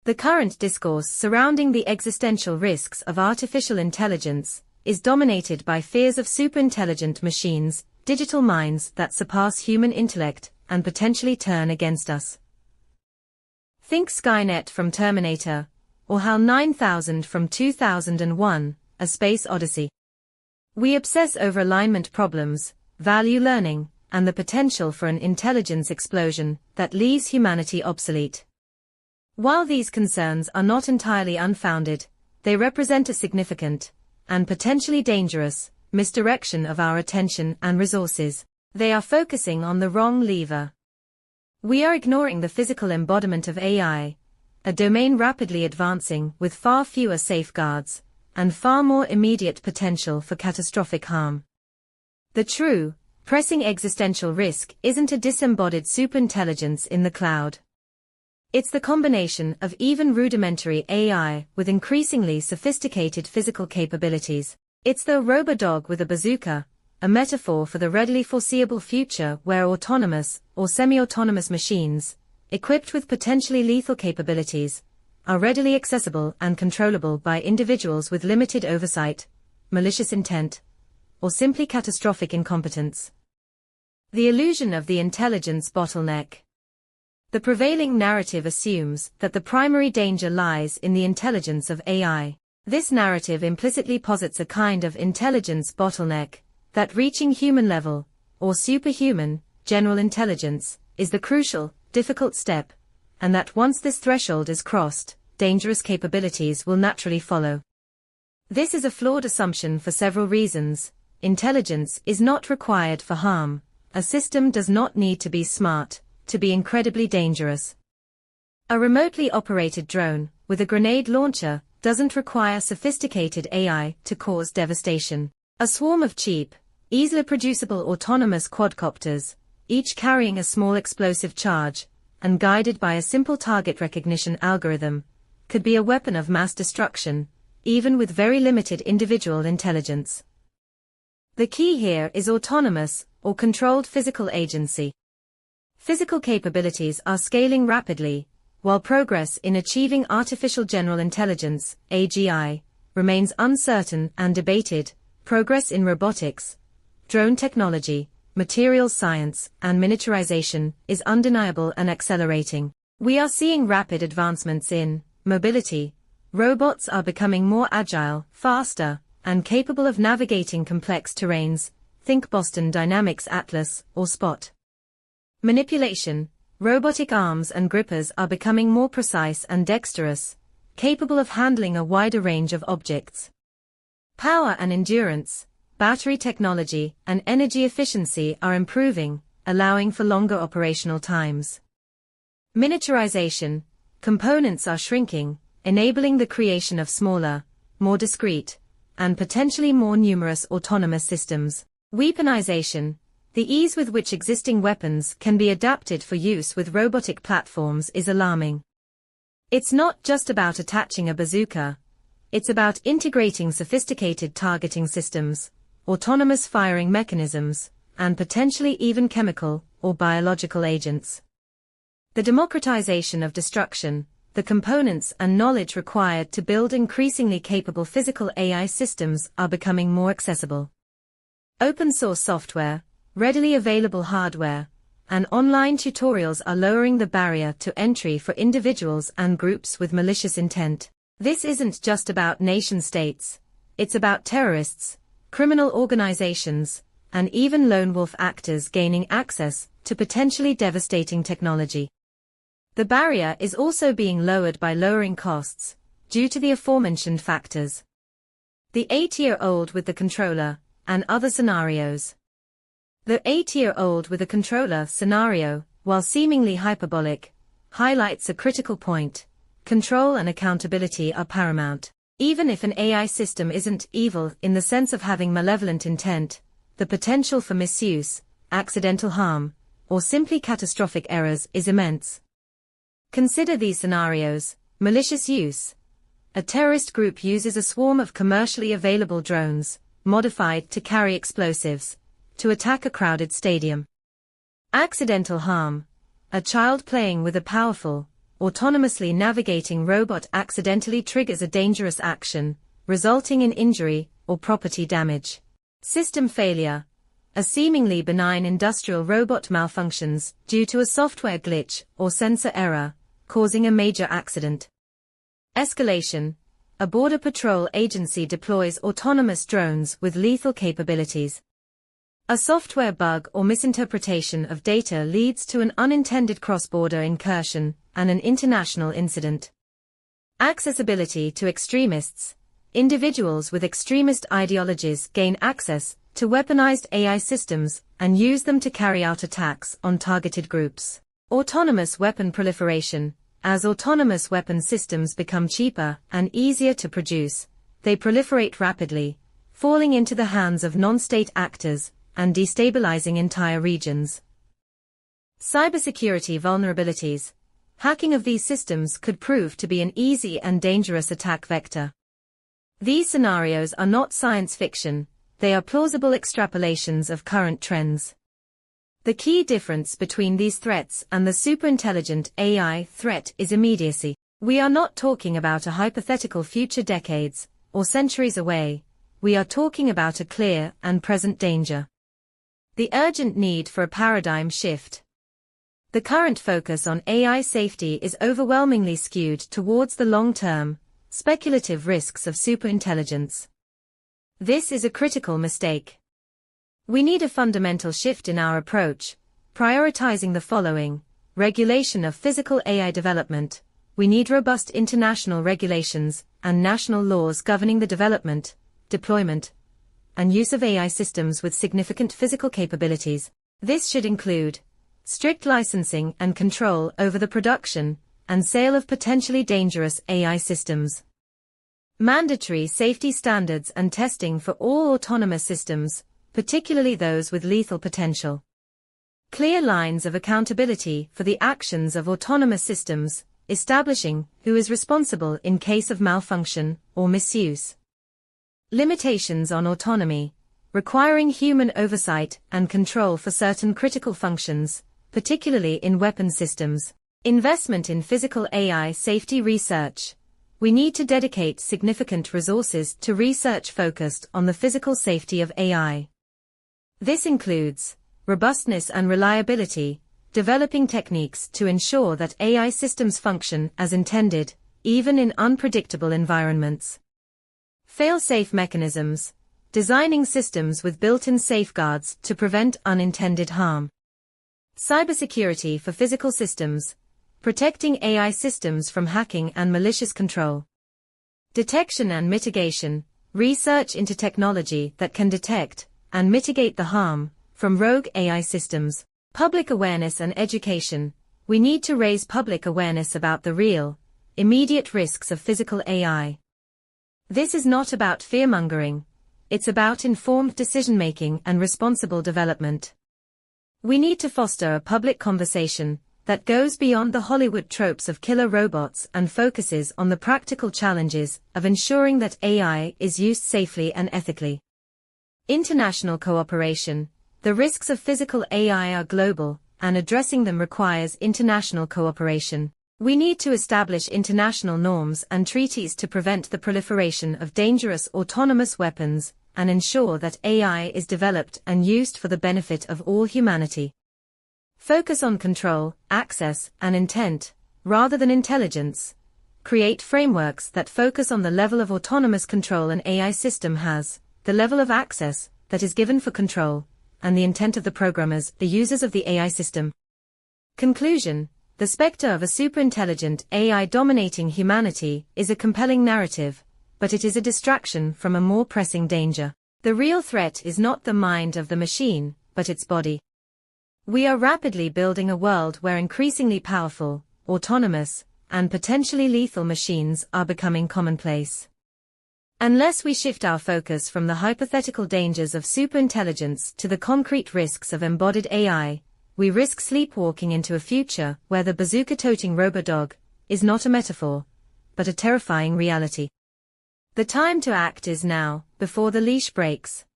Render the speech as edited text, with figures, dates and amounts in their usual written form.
The current discourse surrounding the existential risks of artificial intelligence is dominated by fears of superintelligent machines, digital minds that surpass human intellect and potentially turn against us. Think Skynet from Terminator, or HAL 9000 from 2001, A Space Odyssey. We obsess over alignment problems, value learning, and the potential for an intelligence explosion that leaves humanity obsolete. While these concerns are not entirely unfounded, they represent a significant, and potentially dangerous, misdirection of our attention and resources. They are focusing on the wrong lever. We are ignoring the physical embodiment of AI, a domain rapidly advancing with far fewer safeguards, and far more immediate potential for catastrophic harm. The true, pressing existential risk isn't a disembodied superintelligence in the cloud. It's the combination of even rudimentary AI with increasingly sophisticated physical capabilities. It's the Robo-Dog with a bazooka, a metaphor for the readily foreseeable future where autonomous or semi-autonomous machines, equipped with potentially lethal capabilities, are readily accessible and controllable by individuals with limited oversight, malicious intent, or simply catastrophic incompetence. The illusion of the intelligence bottleneck. The prevailing narrative assumes that the primary danger lies in the intelligence of AI. This narrative implicitly posits a kind of intelligence bottleneck, that reaching human level, or superhuman, general intelligence, is the crucial, difficult step, and that once this threshold is crossed, dangerous capabilities will naturally follow. This is a flawed assumption for several reasons. Intelligence is not required for harm. A system does not need to be smart to be incredibly dangerous. A remotely operated drone, with a grenade launcher, doesn't require sophisticated AI to cause devastation. A swarm of cheap, easily producible autonomous quadcopters, each carrying a small explosive charge, and guided by a simple target recognition algorithm, could be a weapon of mass destruction, even with very limited individual intelligence. The key here is autonomous, or controlled physical agency. Physical capabilities are scaling rapidly, while progress in achieving artificial general intelligence, AGI, remains uncertain and debated. Progress in robotics, drone technology, materials science, and miniaturization is undeniable and accelerating. We are seeing rapid advancements in mobility. Robots are becoming more agile, faster, and capable of navigating complex terrains. Think Boston Dynamics Atlas or Spot. Manipulation. Robotic arms and grippers are becoming more precise and dexterous, capable of handling a wider range of objects. Power and endurance. Battery technology and energy efficiency are improving, allowing for longer operational times. Miniaturization. Components are shrinking, enabling the creation of smaller, more discrete, and potentially more numerous autonomous systems. Weaponization. The ease with which existing weapons can be adapted for use with robotic platforms is alarming. It's not just about attaching a bazooka. It's about integrating sophisticated targeting systems, autonomous firing mechanisms, and potentially even chemical or biological agents. The democratization of destruction. The components and knowledge required to build increasingly capable physical AI systems are becoming more accessible. Open source software, readily available hardware, and online tutorials are lowering the barrier to entry for individuals and groups with malicious intent. This isn't just about nation-states, it's about terrorists, criminal organizations, and even lone wolf actors gaining access to potentially devastating technology. The barrier is also being lowered by lowering costs, due to the aforementioned factors. The 8-year-old with the controller, and other scenarios. The 8-year-old with a controller scenario, while seemingly hyperbolic, highlights a critical point. Control and accountability are paramount. Even if an AI system isn't evil in the sense of having malevolent intent, the potential for misuse, accidental harm, or simply catastrophic errors is immense. Consider these scenarios. Malicious use. A terrorist group uses a swarm of commercially available drones, modified to carry explosives, to attack a crowded stadium. Accidental harm. A child playing with a powerful, autonomously navigating robot accidentally triggers a dangerous action, resulting in injury or property damage. System failure. A seemingly benign industrial robot malfunctions due to a software glitch or sensor error, causing a major accident. Escalation. A border patrol agency deploys autonomous drones with lethal capabilities. A software bug or misinterpretation of data leads to an unintended cross-border incursion and an international incident. Accessibility to extremists. Individuals with extremist ideologies gain access to weaponized AI systems and use them to carry out attacks on targeted groups. Autonomous weapon proliferation. As autonomous weapon systems become cheaper and easier to produce, they proliferate rapidly, falling into the hands of non-state actors and destabilizing entire regions. Cybersecurity vulnerabilities. Hacking of these systems could prove to be an easy and dangerous attack vector. These scenarios are not science fiction, they are plausible extrapolations of current trends. The key difference between these threats and the superintelligent AI threat is immediacy. We are not talking about a hypothetical future decades or centuries away, we are talking about a clear and present danger. The urgent need for a paradigm shift. The current focus on AI safety is overwhelmingly skewed towards the long-term, speculative risks of superintelligence. This is a critical mistake. We need a fundamental shift in our approach, prioritizing the following: regulation of physical AI development. We need robust international regulations and national laws governing the development, deployment, and use of AI systems with significant physical capabilities. This should include strict licensing and control over the production and sale of potentially dangerous AI systems. Mandatory safety standards and testing for all autonomous systems, particularly those with lethal potential. Clear lines of accountability for the actions of autonomous systems, establishing who is responsible in case of malfunction or misuse. Limitations on autonomy, requiring human oversight and control for certain critical functions, particularly in weapon systems. Investment in physical AI safety research. We need to dedicate significant resources to research focused on the physical safety of AI. This includes robustness and reliability, developing techniques to ensure that AI systems function as intended, even in unpredictable environments. Fail-safe mechanisms, designing systems with built-in safeguards to prevent unintended harm. Cybersecurity for physical systems, protecting AI systems from hacking and malicious control. Detection and mitigation, research into technology that can detect and mitigate the harm from rogue AI systems. Public awareness and education. We need to raise public awareness about the real, immediate risks of physical AI. This is not about fear-mongering, it's about informed decision-making and responsible development. We need to foster a public conversation that goes beyond the Hollywood tropes of killer robots and focuses on the practical challenges of ensuring that AI is used safely and ethically. International cooperation. The risks of physical AI are global, and addressing them requires international cooperation. We need to establish international norms and treaties to prevent the proliferation of dangerous autonomous weapons and ensure that AI is developed and used for the benefit of all humanity. Focus on control, access, and intent, rather than intelligence. Create frameworks that focus on the level of autonomous control an AI system has, the level of access that is given for control, and the intent of the programmers, the users of the AI system. Conclusion. The specter of a superintelligent AI dominating humanity is a compelling narrative, but it is a distraction from a more pressing danger. The real threat is not the mind of the machine, but its body. We are rapidly building a world where increasingly powerful, autonomous, and potentially lethal machines are becoming commonplace. Unless we shift our focus from the hypothetical dangers of superintelligence to the concrete risks of embodied AI, we risk sleepwalking into a future where the Bazooka-Toting Robo-Dog is not a metaphor, but a terrifying reality. The time to act is now, before the leash breaks.